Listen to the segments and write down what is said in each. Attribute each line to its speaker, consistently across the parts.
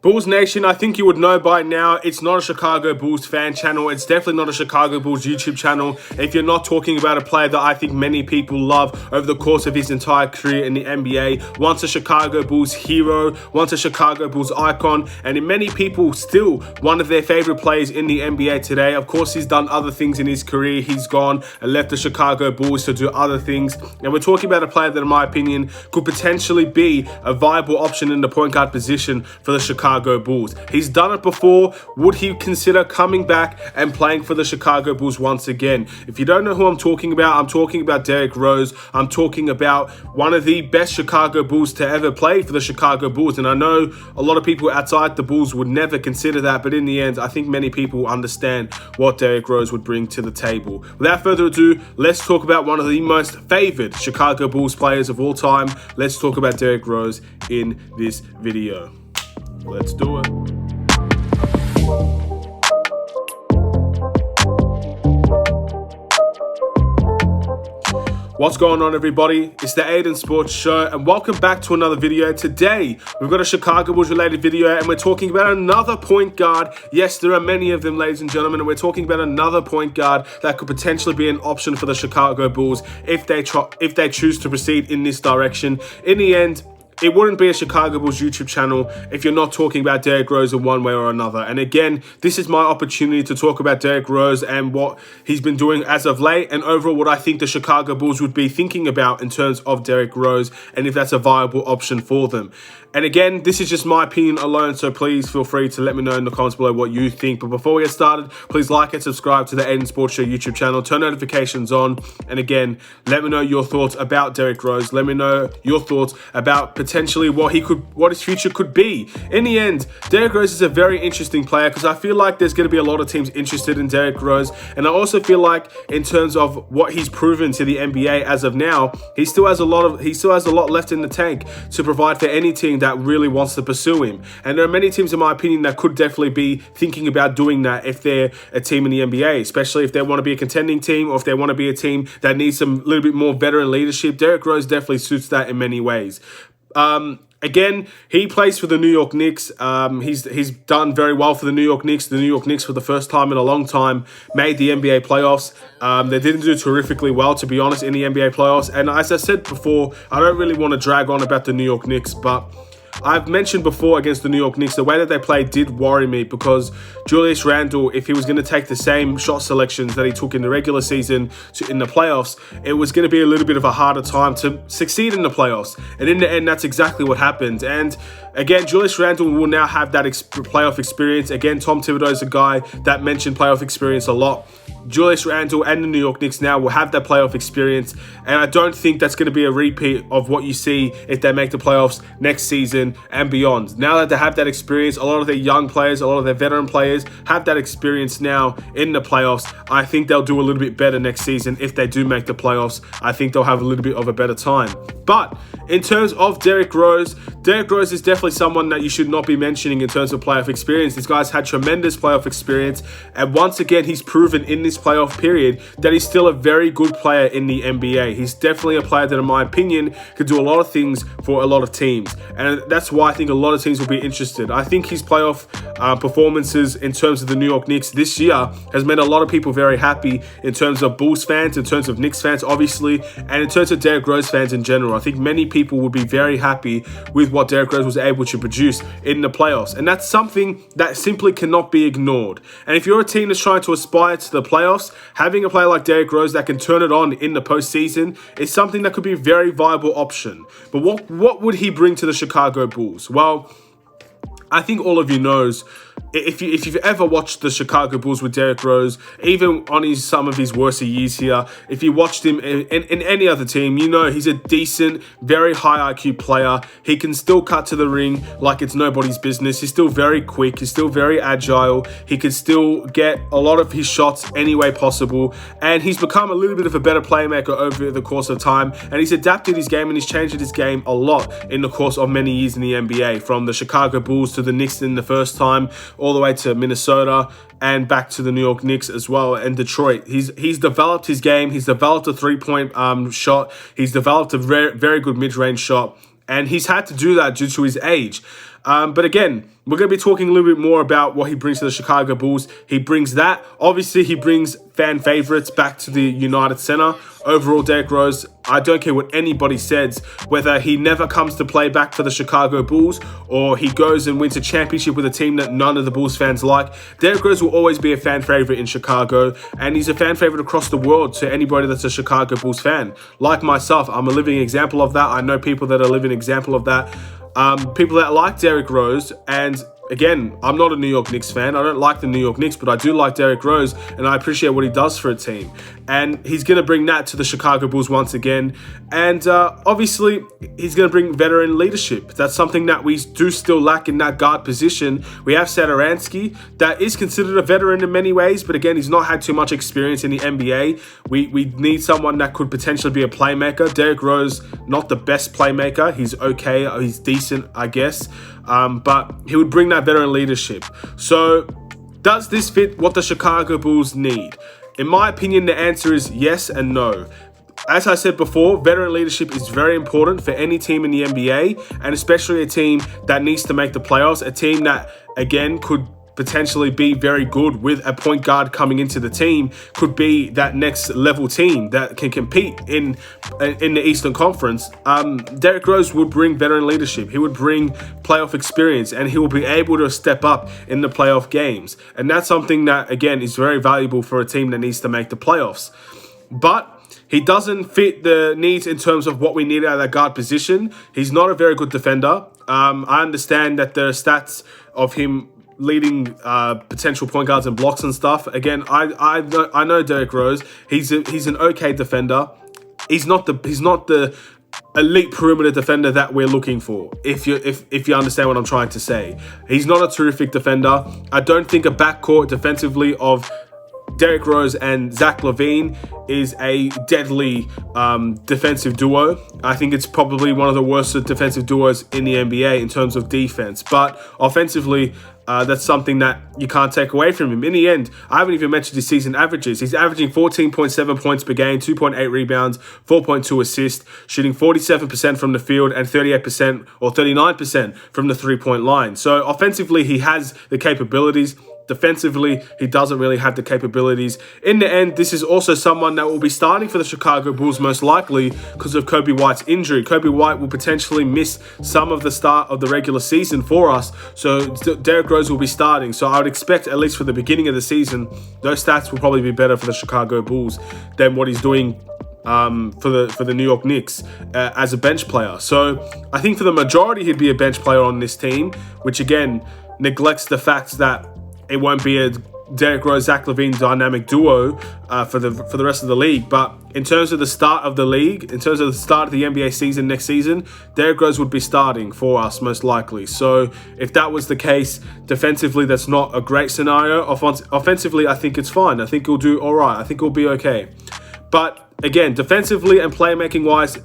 Speaker 1: Bulls Nation, I think you would know by now, it's not a Chicago Bulls fan channel. It's definitely not a Chicago Bulls YouTube channel. If you're not talking about a player that I think many people love over the course of his entire career in the NBA, once a Chicago Bulls hero, once a Chicago Bulls icon, and in many people still one of their favorite players in the NBA today. Of course, he's done other things in his career. He's gone and left the Chicago Bulls to do other things. And we're talking about a player that, in my opinion, could potentially be a viable option in the point guard position for the Chicago Bulls. He's done it before. Would he consider coming back and playing for the Chicago Bulls once again? If you don't know who I'm talking about Derrick Rose. I'm talking about one of the best Chicago Bulls to ever play for the Chicago Bulls. And I know a lot of people outside the Bulls would never consider that, but in the end, I think many people understand what Derrick Rose would bring to the table. Without further ado, let's talk about one of the most favored Chicago Bulls players of all time. Let's talk about Derrick Rose in this video. Let's do it. What's going on, everybody? It's the Aidan Sports Show, and welcome back to another video. Today, we've got a Chicago Bulls related video, and we're talking about another point guard. Yes, there are many of them, ladies and gentlemen, and we're talking about another point guard that could potentially be an option for the Chicago Bulls if they choose to proceed in this direction. In the end, it wouldn't be a Chicago Bulls YouTube channel if you're not talking about Derrick Rose in one way or another. And again, this is my opportunity to talk about Derrick Rose and what he's been doing as of late, and overall what I think the Chicago Bulls would be thinking about in terms of Derrick Rose and if that's a viable option for them. And again, this is just my opinion alone, so please feel free to let me know in the comments below what you think. But before we get started, please like and subscribe to the Aidan Sports Show YouTube channel. Turn notifications on. And again, let me know your thoughts about Derrick Rose. Let me know your thoughts about potentially what his future could be. In the end, Derrick Rose is a very interesting player because I feel like there's going to be a lot of teams interested in Derrick Rose. And I also feel like in terms of what he's proven to the NBA as of now, he still has a lot left in the tank to provide for any team that really wants to pursue him. And there are many teams, in my opinion, that could definitely be thinking about doing that if they're a team in the NBA, especially if they want to be a contending team or if they want to be a team that needs some little bit more veteran leadership. Derrick Rose definitely suits that in many ways. Again, he plays for the New York Knicks. He's done very well for the New York Knicks. The New York Knicks, for the first time in a long time, made the NBA playoffs. They didn't do terrifically well, to be honest, in the NBA playoffs. And as I said before, I don't really want to drag on about the New York Knicks, but I've mentioned before against the New York Knicks, the way that they played did worry me because Julius Randle, if he was going to take the same shot selections that he took in the regular season in the playoffs, it was going to be a little bit of a harder time to succeed in the playoffs. And in the end, that's exactly what happened. And again, Julius Randle will now have that playoff experience. Again, Tom Thibodeau is a guy that mentioned playoff experience a lot. Julius Randle and the New York Knicks now will have that playoff experience, and I don't think that's going to be a repeat of what you see if they make the playoffs next season and beyond. Now that they have that experience, a lot of their young players, a lot of their veteran players have that experience now in the playoffs. I think they'll do a little bit better next season if they do make the playoffs. I think they'll have a little bit of a better time. But in terms of Derrick Rose is definitely someone that you should not be mentioning in terms of playoff experience. This guy's had tremendous playoff experience, and once again, he's proven in this playoff period that he's still a very good player in the NBA. He's definitely a player that, in my opinion, could do a lot of things for a lot of teams, and that's why I think a lot of teams will be interested. I think his playoff performances in terms of the New York Knicks this year has made a lot of people very happy in terms of Bulls fans, in terms of Knicks fans, obviously, and in terms of Derrick Rose fans in general. I think many people would be very happy with what Derrick Rose was able to produce in the playoffs, and that's something that simply cannot be ignored. And if you're a team that's trying to aspire to the playoffs, having a player like Derrick Rose that can turn it on in the postseason is something that could be a very viable option. But what would he bring to the Chicago Bulls? Well, I think all of you knows, if you've ever watched the Chicago Bulls with Derrick Rose, even on some of his worst years here, if you watched him in any other team, you know he's a decent, very high IQ player. He can still cut to the ring like it's nobody's business. He's still very quick. He's still very agile. He can still get a lot of his shots any way possible. And he's become a little bit of a better playmaker over the course of time. And he's adapted his game and he's changed his game a lot in the course of many years in the NBA, from the Chicago Bulls to the Knicks in the first time, all the way to Minnesota and back to the New York Knicks as well, and Detroit. He's developed his game. He's developed a three-point shot. He's developed a very, very good mid-range shot, and he's had to do that due to his age. But again, we're going to be talking a little bit more about what he brings to the Chicago Bulls. He brings that. Obviously, he brings fan favorites back to the United Center. Overall, Derrick Rose, I don't care what anybody says, whether he never comes to play back for the Chicago Bulls or he goes and wins a championship with a team that none of the Bulls fans like. Derrick Rose will always be a fan favorite in Chicago, and he's a fan favorite across the world to anybody that's a Chicago Bulls fan. Like myself, I'm a living example of that. I know people that are a living example of that. People that like Derrick Rose, and again, I'm not a New York Knicks fan. I don't like the New York Knicks, but I do like Derrick Rose, and I appreciate what he does for a team. And he's going to bring that to the Chicago Bulls once again. And obviously, he's going to bring veteran leadership. That's something that we do still lack in that guard position. We have Satoransky, that is considered a veteran in many ways, but again, he's not had too much experience in the NBA. We need someone that could potentially be a playmaker. Derrick Rose, not the best playmaker. He's okay. He's decent, I guess. But he would bring that veteran leadership. So does this fit what the Chicago Bulls need? In my opinion, the answer is yes and no. As I said before, veteran leadership is very important for any team in the NBA, and especially a team that needs to make the playoffs, a team that, again, could potentially be very good with a point guard coming into the team, could be that next level team that can compete in the Eastern Conference. Derrick Rose would bring veteran leadership. He would bring playoff experience, and he will be able to step up in the playoff games. And that's something that, again, is very valuable for a team that needs to make the playoffs. But he doesn't fit the needs in terms of what we need out of that guard position. He's not a very good defender. I understand that there are stats of him leading potential point guards and blocks and stuff. Again, I know Derrick Rose. He's an okay defender. He's not the elite perimeter defender that we're looking for. If you understand what I'm trying to say, he's not a terrific defender. I don't think a backcourt defensively of Derrick Rose and Zach LaVine is a deadly defensive duo. I think it's probably one of the worst defensive duos in the NBA in terms of defense. But offensively, that's something that you can't take away from him. In the end, I haven't even mentioned his season averages. He's averaging 14.7 points per game, 2.8 rebounds, 4.2 assists, shooting 47% from the field and 38% or 39% from the three-point line. So offensively, he has the capabilities. Defensively, he doesn't really have the capabilities. In the end, this is also someone that will be starting for the Chicago Bulls most likely because of Kobe White's injury. Kobe White will potentially miss some of the start of the regular season for us, so Derrick Rose will be starting. So I would expect, at least for the beginning of the season, those stats will probably be better for the Chicago Bulls than what he's doing for the New York Knicks as a bench player. So I think for the majority, he'd be a bench player on this team, which again neglects the fact that it won't be a Derrick Rose, Zach LaVine dynamic duo for the rest of the league. But in terms of the start of the league, in terms of the start of the NBA season next season, Derrick Rose would be starting for us most likely. So if that was the case, defensively, that's not a great scenario. Offensively, I think it's fine. I think he'll do all right. I think he'll be okay. But again, defensively and playmaking wise,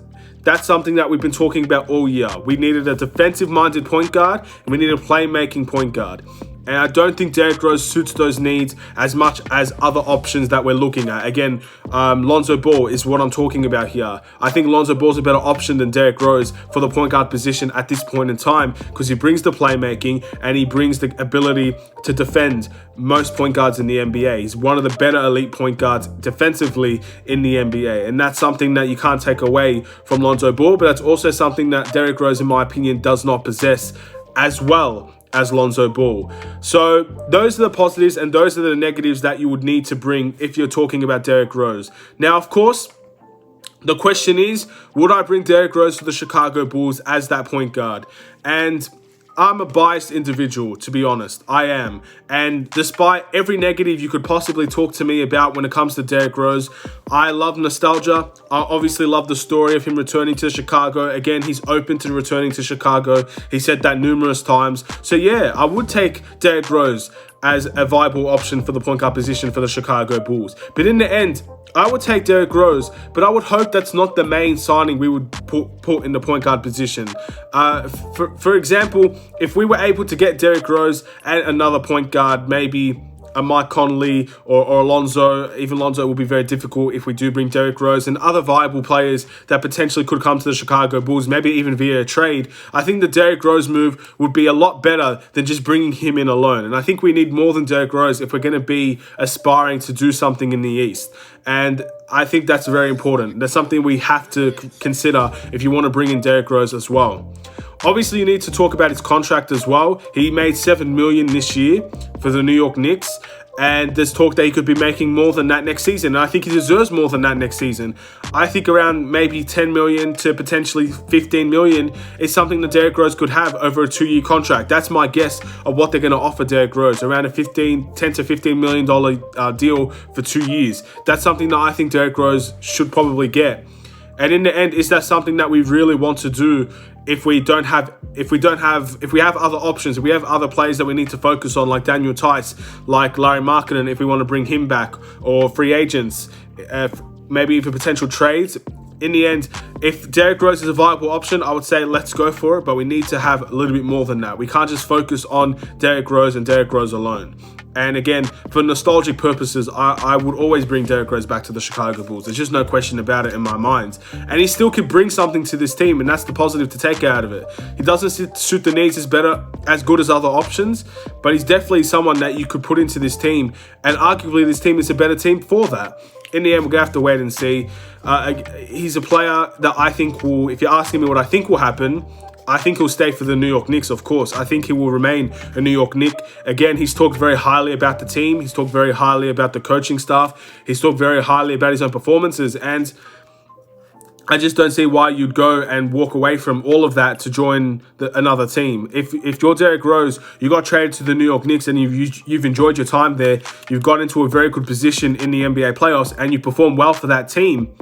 Speaker 1: that's something that we've been talking about all year. We needed a defensive-minded point guard, and we needed a playmaking point guard. And I don't think Derrick Rose suits those needs as much as other options that we're looking at. Again, Lonzo Ball is what I'm talking about here. I think Lonzo Ball's a better option than Derrick Rose for the point guard position at this point in time because he brings the playmaking and he brings the ability to defend most point guards in the NBA. He's one of the better elite point guards defensively in the NBA. And that's something that you can't take away from Lonzo Ball, but that's also something that Derrick Rose, in my opinion, does not possess as well as Lonzo Ball. So those are the positives and those are the negatives that you would need to bring if you're talking about Derrick Rose. Now, of course, the question is, would I bring Derrick Rose to the Chicago Bulls as that point guard? And I'm a biased individual, to be honest. I am. And despite every negative you could possibly talk to me about when it comes to Derrick Rose, I love nostalgia. I obviously love the story of him returning to Chicago. Again, he's open to returning to Chicago. He said that numerous times. So yeah, I would take Derrick Rose as a viable option for the point guard position for the Chicago Bulls. But in the end, I would take Derrick Rose, but I would hope that's not the main signing we would put in the point guard position. For example, if we were able to get Derrick Rose and another point guard, maybe a Mike Conley or Alonzo. Even Alonzo will be very difficult if we do bring Derrick Rose and other viable players that potentially could come to the Chicago Bulls, maybe even via a trade. I think the Derrick Rose move would be a lot better than just bringing him in alone. And I think we need more than Derrick Rose if we're going to be aspiring to do something in the East. And I think that's very important. That's something we have to consider if you want to bring in Derrick Rose as well. Obviously, you need to talk about his contract as well. He made $7 million this year for the New York Knicks. And there's talk that he could be making more than that next season. And I think he deserves more than that next season. I think around maybe $10 million to potentially $15 million is something that Derrick Rose could have over a 2-year contract. That's my guess of what they're going to offer Derrick Rose, around a $10 to $15 million deal for 2 years. That's something that I think Derrick Rose should probably get. And in the end, is that something that we really want to do? If we have other options, if we have other players that we need to focus on, like Daniel Tice, like Larry Markkinen, if we want to bring him back, or free agents, maybe even potential trades. In the end, if Derrick Rose is a viable option, I would say let's go for it, but we need to have a little bit more than that. We can't just focus on Derrick Rose and Derrick Rose alone. And again, for nostalgic purposes, I would always bring Derrick Rose back to the Chicago Bulls. There's just no question about it in my mind. And he still could bring something to this team, and that's the positive to take out of it. He doesn't suit the needs as good as other options, but he's definitely someone that you could put into this team, and arguably this team is a better team for that. In the end, we're going to have to wait and see. He's a player that I think will, if you're asking me what I think will happen, I think he'll stay for the New York Knicks, of course. I think he will remain a New York Knick. Again, he's talked very highly about the team. He's talked very highly about the coaching staff. He's talked very highly about his own performances. And I just don't see why you'd go and walk away from all of that to join another team. If you're Derrick Rose, you got traded to the New York Knicks and you've enjoyed your time there, you've got into a very good position in the NBA playoffs, and you perform well for that team,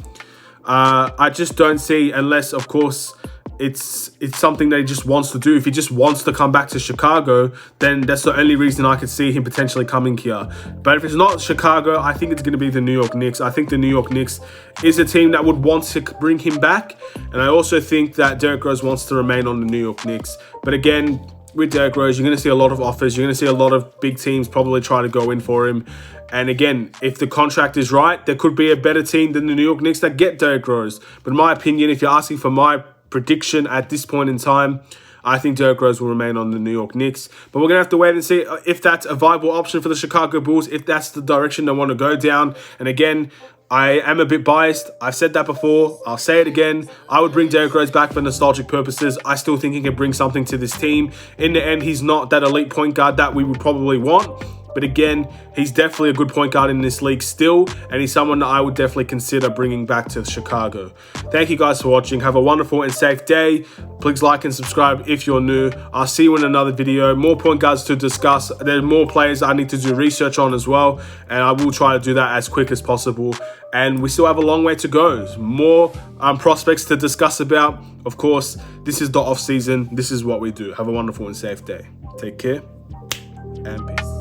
Speaker 1: I just don't see, unless, of course, it's something that he just wants to do. If he just wants to come back to Chicago, then that's the only reason I could see him potentially coming here. But if it's not Chicago, I think it's going to be the New York Knicks. I think the New York Knicks is a team that would want to bring him back. And I also think that Derrick Rose wants to remain on the New York Knicks. But again, with Derrick Rose, you're going to see a lot of offers. You're going to see a lot of big teams probably try to go in for him. And again, if the contract is right, there could be a better team than the New York Knicks that get Derrick Rose. But in my opinion, if you're asking for my prediction at this point in time, I think Derrick Rose will remain on the New York Knicks. But we're going to have to wait and see if that's a viable option for the Chicago Bulls, if that's the direction they want to go down. And again, I am a bit biased. I've said that before. I'll say it again. I would bring Derrick Rose back for nostalgic purposes. I still think he can bring something to this team. In the end, he's not that elite point guard that we would probably want. But again, he's definitely a good point guard in this league still, and he's someone that I would definitely consider bringing back to Chicago. Thank you guys for watching. Have a wonderful and safe day. Please like and subscribe if you're new. I'll see you in another video. More point guards to discuss. There's more players I need to do research on as well, and I will try to do that as quick as possible. And we still have a long way to go. More prospects to discuss about. Of course, this is the off season. This is what we do. Have a wonderful and safe day. Take care and peace.